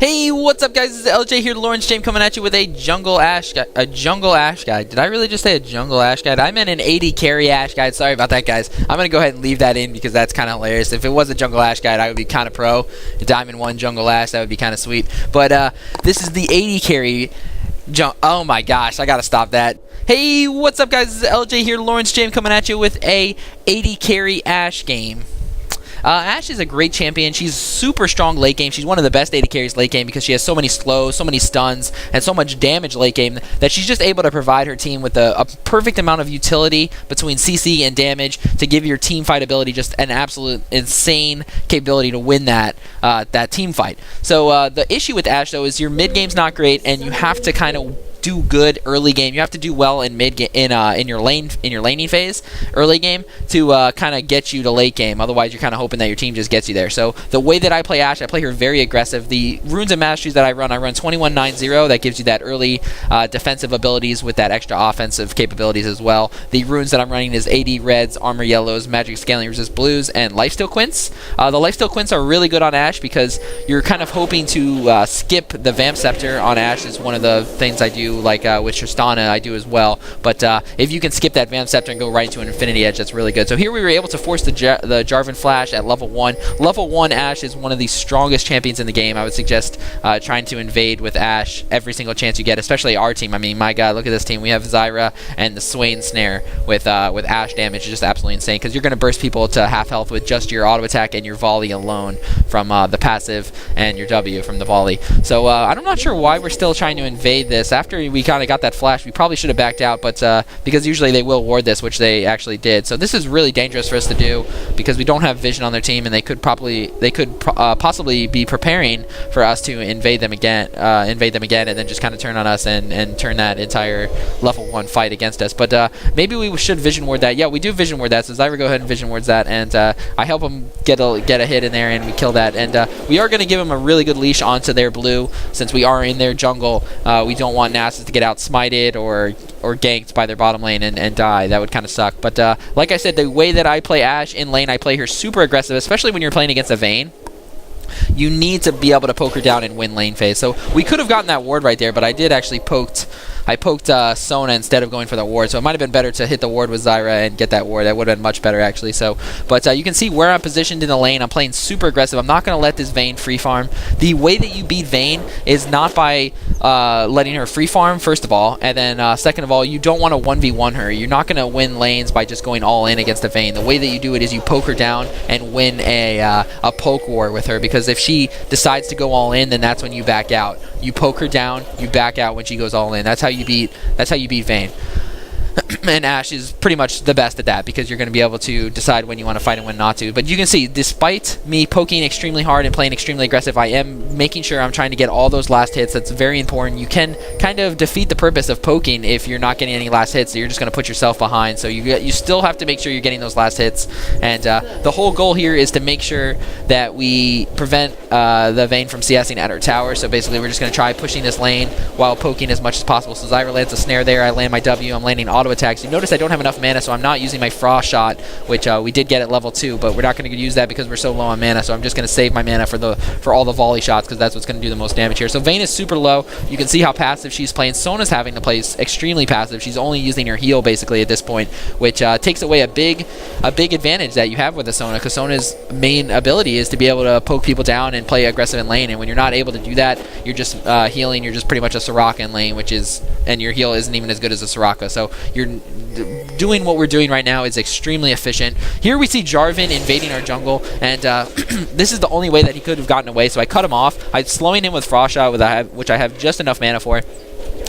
Hey, what's up, guys? This is LJ here, Lawrence James, coming at you with a Jungle Ashe guide. Did I really just say a Jungle Ashe guide? I meant an AD carry Ashe guide. Sorry about that, guys. I'm gonna go ahead and leave that in because that's kind of hilarious. If it was a Jungle Ashe guide, I would be kind of pro. A Diamond 1 Jungle Ashe, that would be kind of sweet. But this is the AD carry. Oh my gosh, I gotta stop that. Hey, what's up, guys? This is LJ here, Lawrence James, coming at you with a AD carry Ashe game. Ashe is a great champion. She's super strong late game. She's one of the best AD carries late game because she has so many slows, so many stuns, and so much damage late game that she's just able to provide her team with a perfect amount of utility between CC and damage to give your team fight ability just an absolute insane capability to win that team fight. So the issue with Ashe, though, is your mid game's not great, and you have to kind of do good early game. You have to do well in in your laning phase, early game, to kind of get you to late game. Otherwise, you're kind of hoping that your team just gets you there. So the way that I play Ashe, I play her very aggressive. The runes and masteries that I run 21-9-0. That gives you that early defensive abilities with that extra offensive capabilities as well. The runes that I'm running is AD reds, armor yellows, magic scaling resist blues, and lifesteal quints. The lifesteal quints are really good on Ashe because you're kind of hoping to skip the Vamp Scepter on Ashe. Is one of the things I do. Like with Tristana, I do as well. But if you can skip that Vamp Scepter and go right into an Infinity Edge, that's really good. So here we were able to force the Jarvan Flash at level 1. Level 1 Ashe is one of the strongest champions in the game. I would suggest trying to invade with Ashe every single chance you get, especially our team. I mean, my God, look at this team. We have Zyra and the Swain Snare with Ashe damage. It's just absolutely insane because you're going to burst people to half health with just your auto attack and your volley alone from the passive and your W from the volley. So I'm not sure why we're still trying to invade this. After we kind of got that flash, we probably should have backed out, but because usually they will ward this, which they actually did. So this is really dangerous for us to do because we don't have vision on their team, and they could possibly be preparing for us to invade them again, and then just kind of turn on us and turn that entire level 1 fight against us. But maybe we should vision ward that. Yeah, we do vision ward that. So Zyra, go ahead and vision wards that, and I help them get a hit in there, and we kill that. And we are going to give them a really good leash onto their blue since we are in their jungle. We don't want Nasus to get out smited or ganked by their bottom lane and die. That would kind of suck. But like I said, the way that I play Ashe in lane, I play her super aggressive, especially when you're playing against a Vayne. You need to be able to poke her down and win lane phase. So we could have gotten that ward right there, but I did actually poked Sona instead of going for the ward. So it might have been better to hit the ward with Zyra and get that ward. That would have been much better, actually. So, but you can see where I'm positioned in the lane. I'm playing super aggressive. I'm not going to let this Vayne free farm. The way that you beat Vayne is not by letting her free farm, first of all, and then second of all, you don't want to 1v1 her. You're not going to win lanes by just going all in against a Vayne. The way that you do it is you poke her down and win a poke war with her, because if she decides to go all in, then that's when you back out. You poke her down, you back out when she goes all in. That's how you beat Vayne. And Ashe is pretty much the best at that because you're going to be able to decide when you want to fight and when not to. But you can see, despite me poking extremely hard and playing extremely aggressive, I am making sure I'm trying to get all those last hits. That's very important. You can kind of defeat the purpose of poking if you're not getting any last hits. So you're just going to put yourself behind. So you still have to make sure you're getting those last hits. And the whole goal here is to make sure that we prevent the Vayne from CSing at her tower. So basically, we're just going to try pushing this lane while poking as much as possible. So Zyra lands a snare there. I land my W. I'm landing auto attacks. You notice I don't have enough mana, so I'm not using my Frost Shot, which we did get at level 2, but we're not going to use that because we're so low on mana, so I'm just going to save my mana for all the volley shots because that's what's going to do the most damage here. So Vayne is super low. You can see how passive she's playing. Sona's having to play extremely passive. She's only using her heal basically at this point, which takes away a big advantage that you have with the Sona, because Sona's main ability is to be able to poke people down and play aggressive in lane, and when you're not able to do that, you're just healing. You're just pretty much a Soraka in lane, and your heal isn't even as good as a Soraka. So you're doing what we're doing right now is extremely efficient. Here we see Jarvan invading our jungle, and this is the only way that he could have gotten away, so I cut him off. I'm slowing him with Frost Shot, which I have just enough mana for.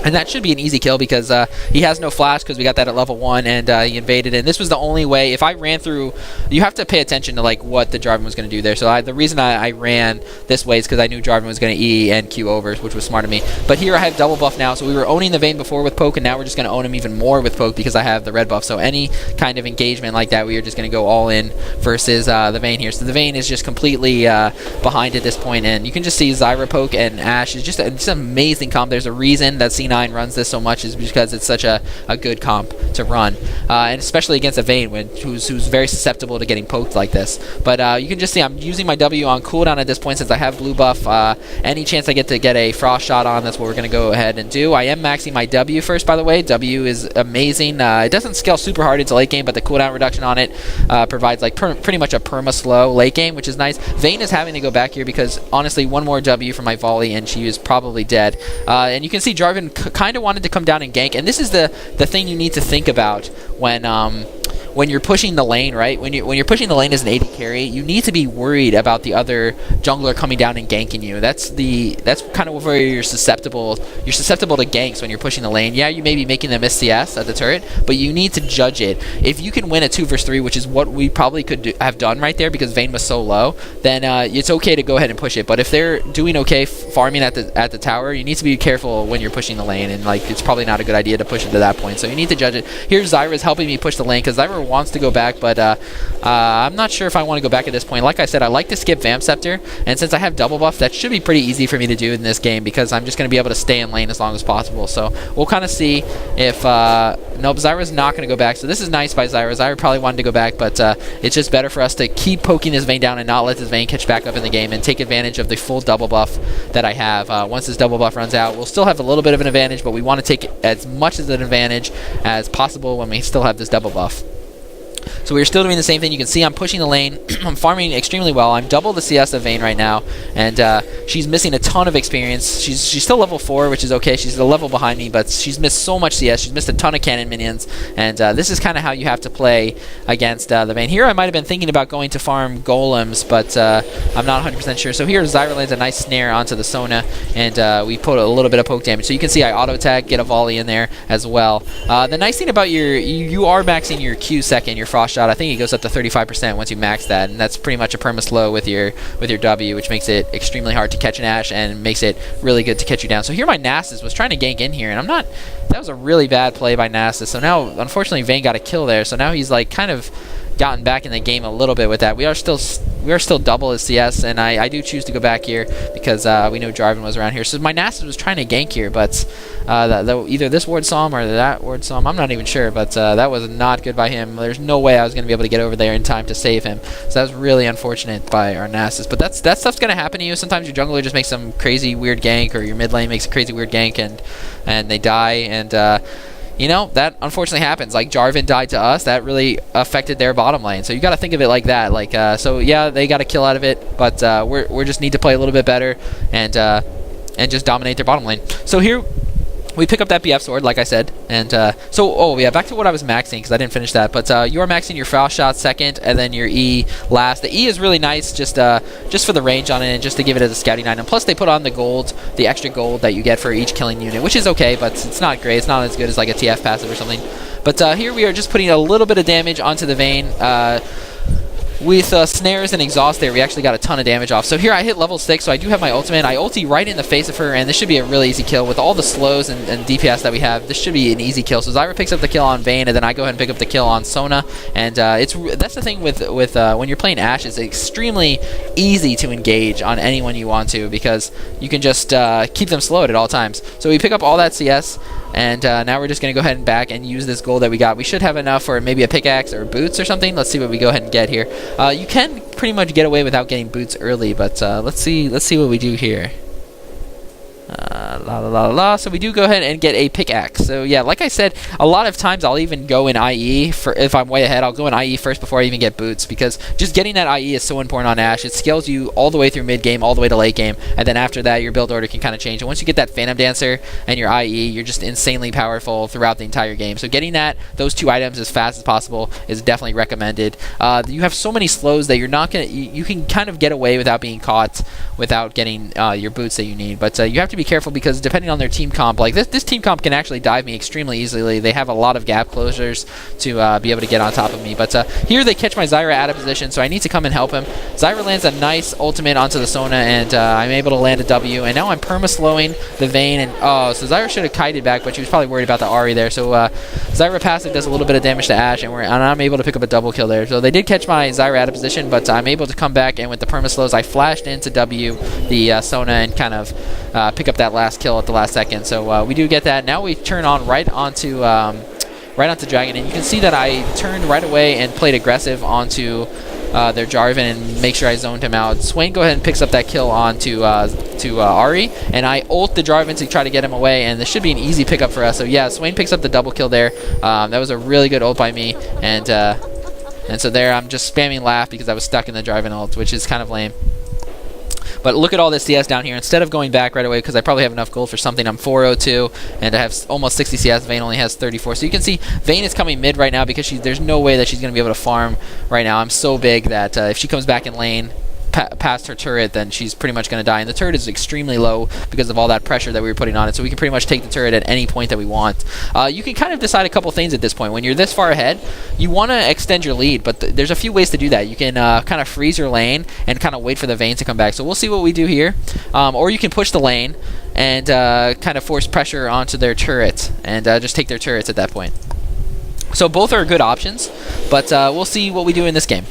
And that should be an easy kill because he has no flash because we got that at level 1 and he invaded. And this was the only way. If I ran through, you have to pay attention to like what the Jarvan was going to do there. So the reason I ran this way is because I knew Jarvan was going to E and Q over, which was smart of me. But here I have double buff now. So we were owning the Vayne before with poke, and now we're just going to own him even more with poke because I have the red buff. So any kind of engagement like that, we are just going to go all in versus the Vayne here. So the Vayne is just completely behind at this point, and you can just see Zyra poke and Ashe is just an amazing comp. There's a reason that Cena K9 runs this so much is because it's such a good comp to run, and especially against a Vayne who's very susceptible to getting poked like this. But you can just see I'm using my W on cooldown at this point since I have blue buff. Any chance I get to get a frost shot on, that's what we're going to go ahead and do. I am maxing my W first, by the way. W is amazing. It doesn't scale super hard into late game, but the cooldown reduction on it provides like pretty much a perma-slow late game, which is nice. Vayne is having to go back here because, honestly, one more W for my volley, and she is probably dead. And you can see Jarvan kind of wanted to come down and gank, and this is the thing you need to think about when you're pushing the lane, right? When you're pushing the lane as an AD carry, you need to be worried about the other jungler coming down and ganking you. That's kind of where you're susceptible. You're susceptible to ganks when you're pushing the lane. Yeah, you may be making them miss CS at the turret, but you need to judge it. If you can win a 2 vs 3, which is what we probably could have done right there because Vayne was so low, then it's okay to go ahead and push it. But if they're doing okay farming at the tower, you need to be careful when you're pushing the lane, and like it's probably not a good idea to push it to that point. So you need to judge it. Here Zyra's helping me push the lane because Zyra wants to go back, but I'm not sure if I want to go back at this point. Like I said, I like to skip Vamp Scepter, and since I have double buff, that should be pretty easy for me to do in this game because I'm just going to be able to stay in lane as long as possible. So we'll kind of see if nope, Zyra's not going to go back. So this is nice by Zyra. Zyra probably wanted to go back, but it's just better for us to keep poking this Vayne down and not let this Vayne catch back up in the game and take advantage of the full double buff that I have. Once this double buff runs out, we'll still have a little bit of an advantage, but we want to take as much as an advantage as possible when we still have this double buff. So we're still doing the same thing. You can see I'm pushing the lane. I'm farming extremely well. I'm double the CS of Vayne right now, and she's missing a ton of experience. She's still level 4, which is okay. She's a level behind me, but she's missed so much CS. She's missed a ton of cannon minions, and this is kind of how you have to play against the Vayne. Here I might have been thinking about going to farm golems, but I'm not 100% sure. So here Zyra lands a nice snare onto the Sona, and we put a little bit of poke damage. So you can see I auto attack, get a volley in there as well. The nice thing about you are maxing your Q second, your frost shot. I think it goes up to 35% once you max that, and that's pretty much a perma slow with your W, which makes it extremely hard to catch an Ashe and makes it really good to catch you down. So here my Nasus was trying to gank in here, and that was a really bad play by Nasus. So now unfortunately Vayne got a kill there, so now he's like kind of gotten back in the game a little bit with that. We are still double as CS, and I do choose to go back here because we know Jarvan was around here. So my Nasus was trying to gank here, but either this ward saw him or that ward saw him. I'm not even sure, but that was not good by him. There's no way I was going to be able to get over there in time to save him. So that was really unfortunate by our Nasus. But that stuff's going to happen to you. Sometimes your jungler just makes some crazy weird gank, or your mid lane makes a crazy weird gank, and they die, and you know, that unfortunately happens. Like Jarvan died to us, that really affected their bottom lane. So you got to think of it like that. Like, so yeah, they got a kill out of it, but we just need to play a little bit better and just dominate their bottom lane. So here we pick up that BF sword, like I said, and oh yeah, back to what I was maxing because I didn't finish that. But you are maxing your frost shot second, and then your E last. The E is really nice, just for the range on it, and just to give it as a scouting item. Plus, they put on the extra gold that you get for each killing unit, which is okay, but it's not great. It's not as good as like a TF passive or something. But here we are just putting a little bit of damage onto the Vayne. With snares and exhaust there, we actually got a ton of damage off. So here I hit level 6, so I do have my ultimate. I ulti right in the face of her, and this should be a really easy kill. With all the slows and DPS that we have, this should be an easy kill. So Zyra picks up the kill on Vayne, and then I go ahead and pick up the kill on Sona. And that's the thing with when you're playing Ashe, it's extremely easy to engage on anyone you want to because you can just keep them slowed at all times. So we pick up all that CS, and now we're just going to go ahead and back and use this gold that we got. We should have enough for maybe a pickaxe or boots or something. Let's see what we go ahead and get here. You can pretty much get away without getting boots early, but let's see what we do here. So we do go ahead and get a pickaxe. So yeah, like I said, a lot of times I'll even go in IE for if I'm way ahead. I'll go in IE first before I even get boots because just getting that IE is so important on Ashe. It scales you all the way through mid game, all the way to late game, and then after that your build order can kind of change. And once you get that Phantom Dancer and your IE, you're just insanely powerful throughout the entire game. So getting those two items as fast as possible is definitely recommended. You have so many slows that you're not gonna you can kind of get away without being caught without getting your boots that you need. But you have to be careful because depending on their team comp, like this team comp can actually dive me extremely easily. They have a lot of gap closures to be able to get on top of me. But here they catch my Zyra out of position, so I need to come and help him. Zyra lands a nice ultimate onto the Sona, and I'm able to land a W. And now I'm perma-slowing the Vayne. And so Zyra should have kited back, but she was probably worried about the Ahri there. So Zyra passive does a little bit of damage to Ashe, and I'm able to pick up a double kill there. So they did catch my Zyra out of position, but I'm able to come back, and with the perma-slows, I flashed into W the Sona and kind of pick up that that last kill at the last second. So we do get that. Now we turn on right onto Dragon, and you can see that I turned right away and played aggressive onto their Jarvan and make sure I zoned him out. Swain go ahead and picks up that kill onto Ahri, and I ult the Jarvan to try to get him away, and this should be an easy pickup for us. So yeah, Swain picks up the double kill there. That was a really good ult by me, and so there I'm just spamming laugh because I was stuck in the Jarvan ult, which is kind of lame. But look at all this CS down here. Instead of going back right away, because I probably have enough gold for something, I'm 402, and I have almost 60 CS. Vayne only has 34. So you can see Vayne is coming mid right now because there's no way that she's going to be able to farm right now. I'm so big that if she comes back in lane past her turret, then she's pretty much going to die. And the turret is extremely low because of all that pressure that we were putting on it. So we can pretty much take the turret at any point that we want. You can kind of decide a couple things at this point. When you're this far ahead, you want to extend your lead, but there's a few ways to do that. You can kind of freeze your lane and kind of wait for the Vayne to come back. So we'll see what we do here. Or you can push the lane and kind of force pressure onto their turret and just take their turrets at that point. So both are good options, but we'll see what we do in this game.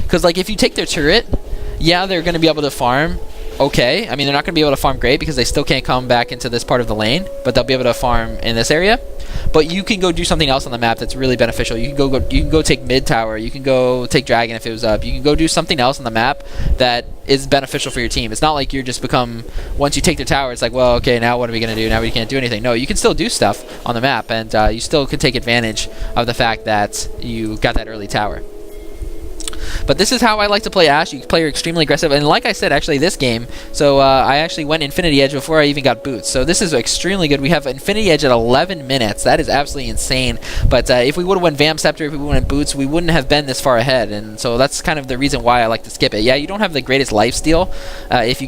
Because like if you take their turret, yeah, they're going to be able to farm okay. I mean, they're not going to be able to farm great because they still can't come back into this part of the lane, but they'll be able to farm in this area. But you can go do something else on the map that's really beneficial. You can go take mid tower. You can go take dragon if it was up. You can go do something else on the map that is beneficial for your team. It's not like you're just become, once you take the tower, it's like, well, okay, now what are we going to do? Now we can't do anything. No, you can still do stuff on the map, and you still can take advantage of the fact that you got that early tower. But this is how I like to play Ashe. You play her extremely aggressive. And like I said, actually, this game, so I actually went Infinity Edge before I even got boots. So this is extremely good. We have Infinity Edge at 11 minutes. That is absolutely insane. But if we would have went Vamp Scepter, if we went boots, we wouldn't have been this far ahead. And so that's kind of the reason why I like to skip it. Yeah, you don't have the greatest lifesteal. If you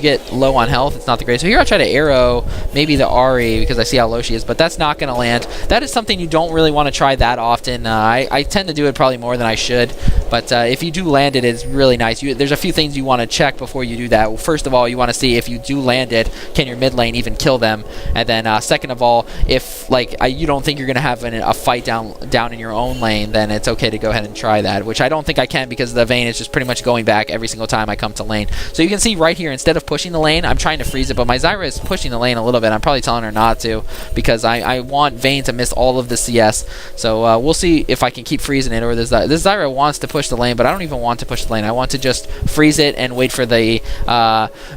get low on health, it's not the greatest. So here I'll try to arrow maybe the Ahri because I see how low she is. But that's not going to land. That is something you don't really want to try that often. I tend to do it probably more than I should. But if you do land it, it's really nice. There's a few things you want to check before you do that. Well, first of all, you want to see if you do land it, can your mid lane even kill them? And then second of all, if you don't think you're going to have a fight down in your own lane, then it's okay to go ahead and try that, which I don't think I can because the Vayne is just pretty much going back every single time I come to lane. So you can see right here, instead of pushing the lane, I'm trying to freeze it, but my Zyra is pushing the lane a little bit. I'm probably telling her not to because I want Vayne to miss all of the CS. So we'll see if I can keep freezing it, or this Zyra wants to push the lane, but I don't even want to push the lane. I want to just freeze it and wait for the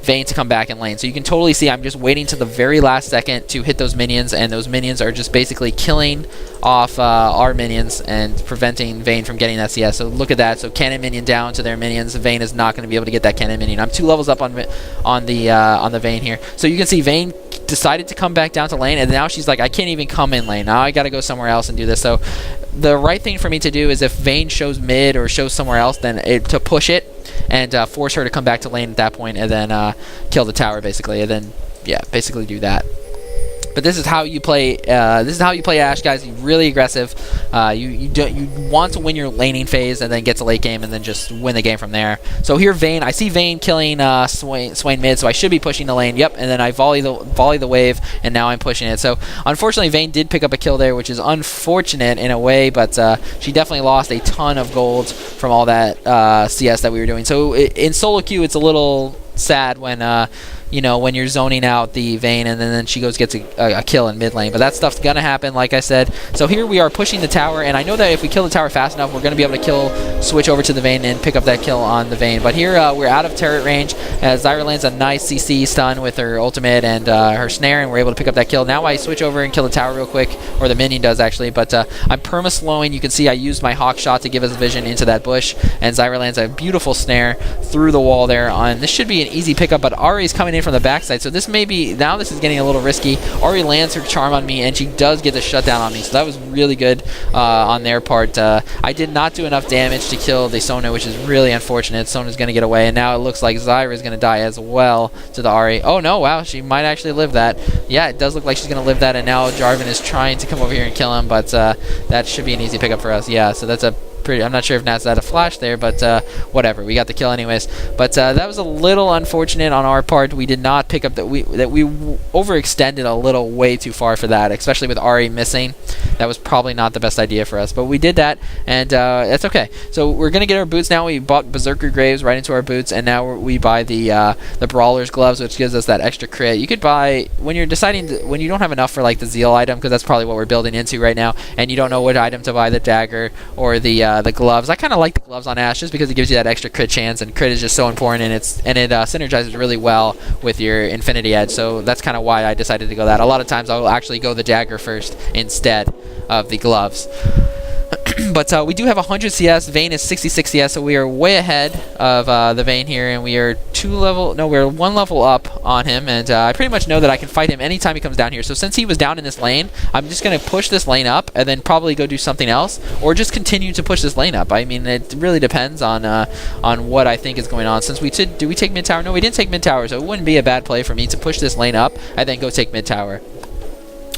Vayne to come back in lane. So you can totally see I'm just waiting to the very last second to hit those minions, and those minions are just basically killing off our minions and preventing Vayne from getting that CS. So look at that. So cannon minion down to their minions. Vayne is not going to be able to get that cannon minion. I'm 2 levels up on the Vayne here. So you can see Vayne decided to come back down to lane, and now she's like, I can't even come in lane. Now I got to go somewhere else and do this. So the right thing for me to do is if Vayne shows mid or shows somewhere else, then to push it and force her to come back to lane at that point, and then kill the tower basically, and then yeah, basically do that. But this is how you play. Ashe, guys. You're really aggressive. You want to win your laning phase and then get to late game and then just win the game from there. So here, Vayne. I see Vayne killing Swain mid, so I should be pushing the lane. Yep, and then I volley the wave, and now I'm pushing it. So unfortunately, Vayne did pick up a kill there, which is unfortunate in a way, but she definitely lost a ton of gold from all that CS that we were doing. So in solo queue, it's a little sad when when you're zoning out the Vayne and then she gets a kill in mid lane. But that stuff's gonna happen, like I said. So here we are pushing the tower, and I know that if we kill the tower fast enough, we're gonna be able to switch over to the Vayne and pick up that kill on the Vayne. But here we're out of turret range as Zyra lands a nice CC stun with her ultimate and her snare, and we're able to pick up that kill. Now I switch over and kill the tower real quick, or the minion does actually, but I'm perma-slowing. You can see I used my hawk shot to give us vision into that bush, and Zyra lands a beautiful snare through the wall there. This should be an easy pickup, but Ahri's coming in from the backside, so this may be, now this is getting a little risky. Ahri lands her charm on me, and she does get the shutdown on me, so that was really good on their part. I did not do enough damage to kill the Sona, which is really unfortunate. Sona's going to get away, and now it looks like Zyra is going to die as well to the Ahri. Oh no, wow, she might actually live that. Yeah, it does look like she's going to live that, and now Jarvan is trying to come over here and kill him, but that should be an easy pickup for us. Yeah, so that's a I'm not sure if Nats had a flash there, but whatever. We got the kill anyways. But that was a little unfortunate on our part. We did not pick up that we overextended a little way too far for that, especially with Ari missing. That was probably not the best idea for us, but we did that, and that's okay. So we're gonna get our boots now. We bought Berserker Graves right into our boots, and now we buy the Brawler's Gloves, which gives us that extra crit. You could buy when you're deciding when you don't have enough for like the Zeal item, because that's probably what we're building into right now, and you don't know what item to buy, the dagger or the gloves. I kind of like the gloves on Ashe just because it gives you that extra crit chance, and crit is just so important, and it synergizes really well with your Infinity Edge. So that's kind of why I decided to go that. A lot of times I'll actually go the dagger first instead of the gloves. But we do have 100 CS. Vayne is 66 CS, so we are way ahead of the Vayne here, and we are we're 1 level up on him, and I pretty much know that I can fight him anytime he comes down here. So since he was down in this lane, I'm just going to push this lane up and then probably go do something else, or just continue to push this lane up. I mean, it really depends on what I think is going on. Since did we take mid tower? No, we didn't take mid tower, so it wouldn't be a bad play for me to push this lane up and then go take mid tower,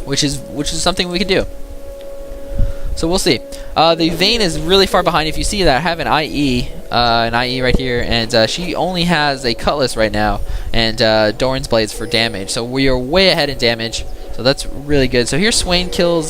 which is something we could do. So we'll see. The Vayne is really far behind. If you see that, I have an IE right here, and she only has a Cutlass right now, and Doran's Blades for damage. So we are way ahead in damage, so that's really good. So here Swain kills...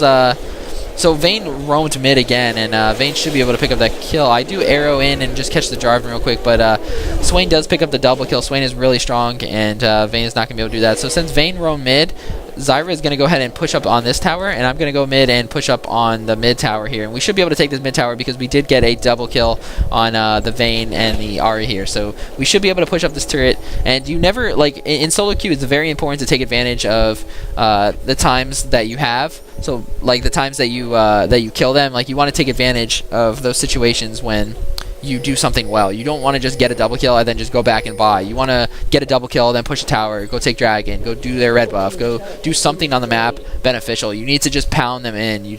so Vayne roamed mid again, and Vayne should be able to pick up that kill. I do arrow in and just catch the Jarvan real quick, but Swain does pick up the double kill. Swain is really strong, and Vayne is not going to be able to do that. So since Vayne roamed mid, Zyra is going to go ahead and push up on this tower, and I'm going to go mid and push up on the mid tower here. And we should be able to take this mid tower because we did get a double kill on the Vayne and the Ahri here. So we should be able to push up this turret. And you never, like, in solo queue, it's very important to take advantage of the times that you have. So, like, the times that you kill them, like, you want to take advantage of those situations when you do something well. You don't want to just get a double kill and then just go back and buy. You want to get a double kill, then push a tower, go take dragon, go do their red buff, go do something on the map beneficial. You need to just pound them in. You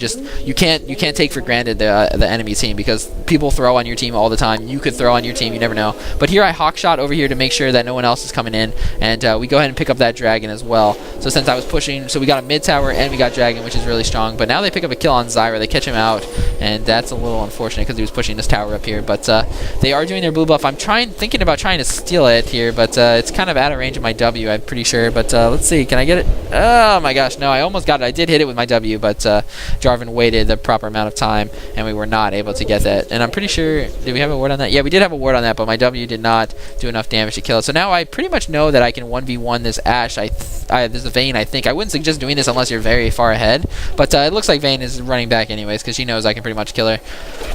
can't take for granted the enemy team, because people throw on your team all the time. You could throw on your team, you never know. But here I hawkshot over here to make sure that no one else is coming in, and we go ahead and pick up that dragon as well. So since I was pushing, so we got a mid tower and we got dragon, which is really strong. But now they pick up a kill on Zyra. They catch him out, and that's a little unfortunate because he was pushing this tower up here. But they are doing their blue buff. I'm thinking about trying to steal it here, but it's kind of out of range of my W, I'm pretty sure. But let's see, can I get it? Oh my gosh, no, I almost got it. I did hit it with my W, but Jarvan waited the proper amount of time, and we were not able to get that. And I'm pretty sure, did we have a ward on that? Yeah, we did have a ward on that, but my W did not do enough damage to kill it. So now I pretty much know that I can 1v1 this Ashe. There's a Vayne, I think. I wouldn't suggest doing this unless you're very far ahead, but it looks like Vayne is running back anyways, because she knows I can pretty much kill her.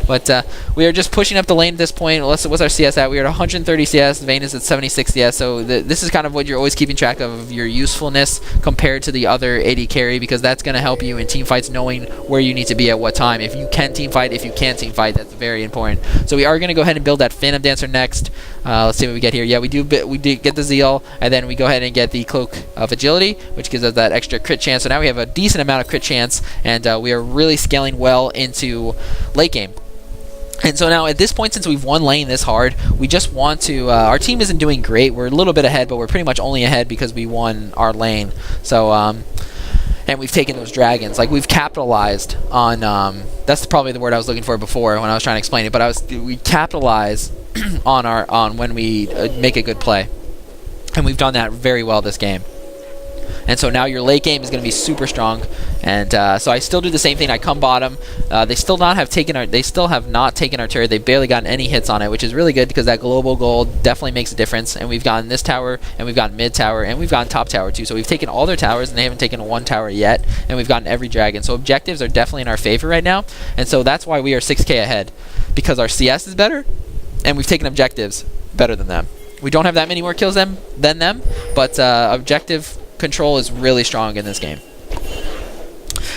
But we are just pushing up the lane at this point. What's our CS at? We are at 130 CS. Vayne is at 76 CS. So this is kind of what you're always keeping track of your usefulness compared to the other AD carry, because that's going to help you in team fights, knowing where you need to be at what time. If you can team fight, if you can't team fight, that's very important. So we are going to go ahead and build that Phantom Dancer next. Let's see what we get here. Yeah, we do get the Zeal, and then we go ahead and get the Cloak of Agility, which gives us that extra crit chance. So now we have a decent amount of crit chance, and we are really scaling well into late game. And so now at this point, since we've won lane this hard, we just want to... our team isn't doing great. We're a little bit ahead, but we're pretty much only ahead because we won our lane. So, and we've taken those dragons. Like, we've capitalized on... that's probably the word I was looking for before when I was trying to explain it. But we capitalize on when we make a good play. And we've done that very well this game. And so now your late game is going to be super strong, and so I still do the same thing. I come bottom. They still have not taken our turret. They've barely gotten any hits on it, which is really good because that global gold definitely makes a difference. And we've gotten this tower, and we've gotten mid tower, and we've gotten top tower too. So we've taken all their towers, and they haven't taken one tower yet. And we've gotten every dragon. So objectives are definitely in our favor right now, and so that's why we are 6K ahead, because our CS is better, and we've taken objectives better than them. We don't have that many more kills than them, but objective control is really strong in this game.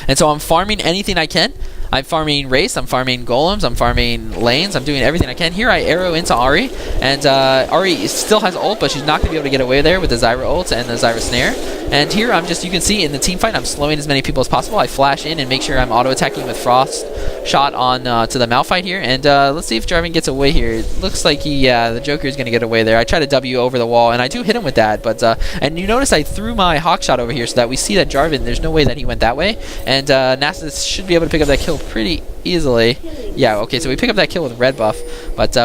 And so I'm farming anything I can. I'm farming Wraiths, I'm farming Golems, I'm farming lanes, I'm doing everything I can. Here I arrow into Ahri, and Ahri still has ult, but she's not going to be able to get away there with the Zyra ult and the Zyra snare. And here I'm just, you can see in the team fight, I'm slowing as many people as possible. I flash in and make sure I'm auto-attacking with Frost shot on to the Malphite here. And let's see if Jarvan gets away here. It looks like the Joker is going to get away there. I try to W over the wall, and I do hit him with that. But and you notice I threw my Hawk shot over here so that we see that Jarvan, there's no way that he went that way. And Nasus should be able to pick up that kill pretty easily. Yeah, okay, so we pick up that kill with red buff. But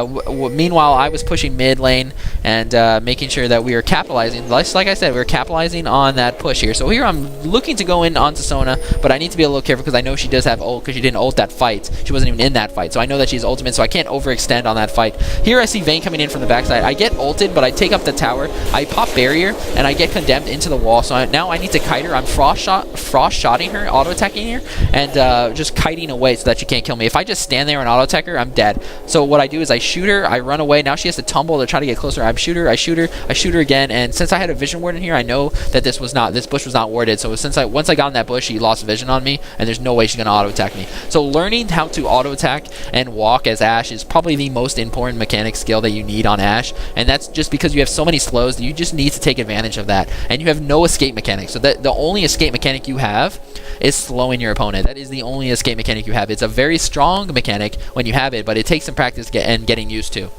meanwhile, I was pushing mid lane and making sure that we were capitalizing. Like I said, we were capitalizing on that push here. So here I'm looking to go in onto Sona, but I need to be a little careful because I know she does have ult because she didn't ult that fight. She wasn't even in that fight. So I know that she's ultimate, so I can't overextend on that fight. Here I see Vayne coming in from the backside. I get ulted, but I take up the tower. I pop barrier, and I get condemned into the wall. So now I need to kite her. I'm frost shotting her, auto-attacking her, and just kiting away so that she can't kill me. If I just stand there and auto-attack her, I'm dead. So what I do is I shoot her, I run away. Now she has to tumble to try to get closer. I shoot her, I shoot her again. And since I had a vision ward in here, I know that this bush was not warded. So once I got in that bush, she lost vision on me, and there's no way she's gonna auto-attack me. So learning how to auto-attack and walk as Ashe is probably the most important mechanic skill that you need on Ashe, and that's just because you have so many slows that you just need to take advantage of that, and you have no escape mechanic. So the only escape mechanic you have is slowing your opponent. That is the only escape mechanic you have. It's a very strong mechanic when you have it, but it takes some practice and getting used to.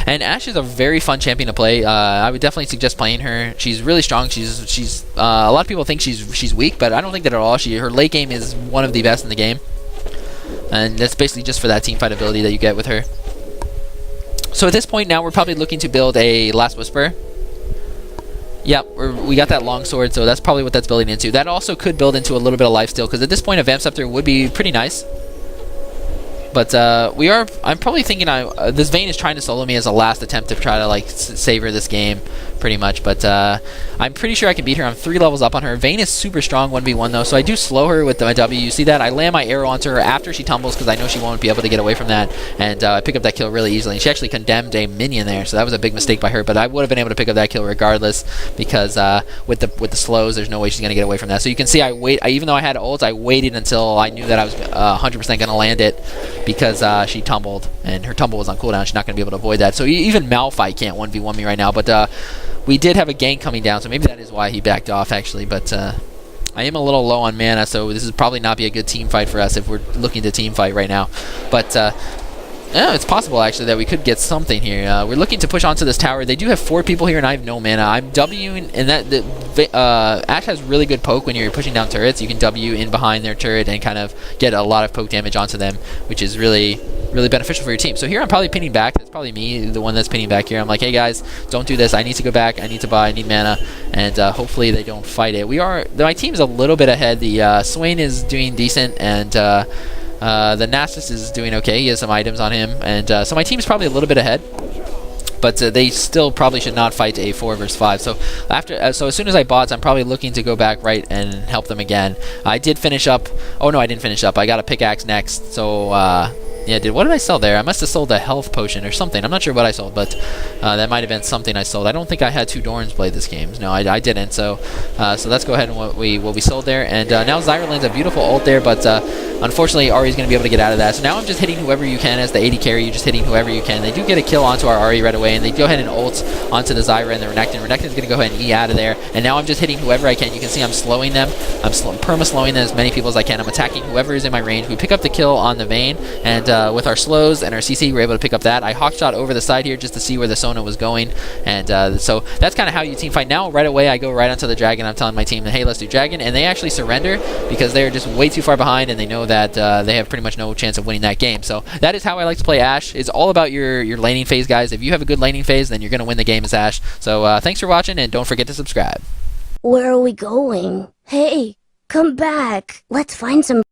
And Ashe is a very fun champion to play. I would definitely suggest playing her. She's really strong. She's a lot of people think she's weak, but I don't think that at all. Her late game is one of the best in the game, and that's basically just for that team fight ability that you get with her. So at this point now, we're probably looking to build a Last Whisper. Yep, we got that longsword, so that's probably what that's building into. That also could build into a little bit of lifesteal, because at this point a Vamp Scepter would be pretty nice. But I'm probably thinking this Vayne is trying to solo me as a last attempt to try to like savor this game, pretty much. But I'm pretty sure I can beat her. I'm 3 levels up on her. Vayne is super strong 1v1 though, so I do slow her with my W. You see that? I land my arrow onto her after she tumbles because I know she won't be able to get away from that, and I pick up that kill really easily. And she actually condemned a minion there, so that was a big mistake by her. But I would have been able to pick up that kill regardless because with the slows, there's no way she's gonna get away from that. So you can see even though I had ult, I waited until I knew that I was 100% gonna land it, because she tumbled, and her tumble was on cooldown. She's not going to be able to avoid that. So even Malphite can't 1v1 me right now, but we did have a gank coming down, so maybe that is why he backed off, actually. But I am a little low on mana, so this is probably not be a good team fight for us if we're looking to team fight right now. But yeah, it's possible actually that we could get something here. We're looking to push onto this tower. They do have 4 people here, and I have no mana. I'm Wing, and Ashe has really good poke when you're pushing down turrets. You can W in behind their turret and kind of get a lot of poke damage onto them, which is really beneficial for your team. So here I'm probably pinning back. That's probably me, the one that's pinning back here. I'm like, hey guys, don't do this. I need to go back. I need to buy. I need mana, and hopefully they don't fight it. My team's a little bit ahead. The Swain is doing decent, and the Nasus is doing okay. He has some items on him, and so my team's probably a little bit ahead. But they still probably should not fight a 4 versus 5. So so as soon as I bought, I'm probably looking to go back right and help them again. I did finish up. Oh no, I didn't finish up. I got a pickaxe next. So yeah, what did I sell there? I must have sold a health potion or something. I'm not sure what I sold, but that might have been something I sold. I don't think I had 2 Dorns play this game. No, I didn't. So so let's go ahead and what we sold there. And now Zyra lands a beautiful ult there, but unfortunately Ahri's going to be able to get out of that. So now I'm just hitting whoever you can as the AD carry. You're just hitting whoever you can. They do get a kill onto our Ahri right away, and they go ahead and ult onto the Zyra and the Renekton. Renekton's going to go ahead and E out of there. And now I'm just hitting whoever I can. You can see I'm slowing them. I'm perma-slowing them as many people as I can. I'm attacking whoever is in my range. We pick up the kill on the Vayne, and with our slows and our CC, we're able to pick up that. I hawkshot over the side here just to see where the Sona was going, and so that's kind of how you team fight. Now right away I go right onto the dragon. I'm telling my team that, hey, let's do dragon, and they actually surrender because they're just way too far behind, and they know that they have pretty much no chance of winning that game. So that is how I like to play Ashe. It's all about your laning phase, guys. If you have a good laning phase, then you're going to win the game as Ashe. So thanks for watching, and don't forget to subscribe. Where are we going? Hey, come back. Let's find some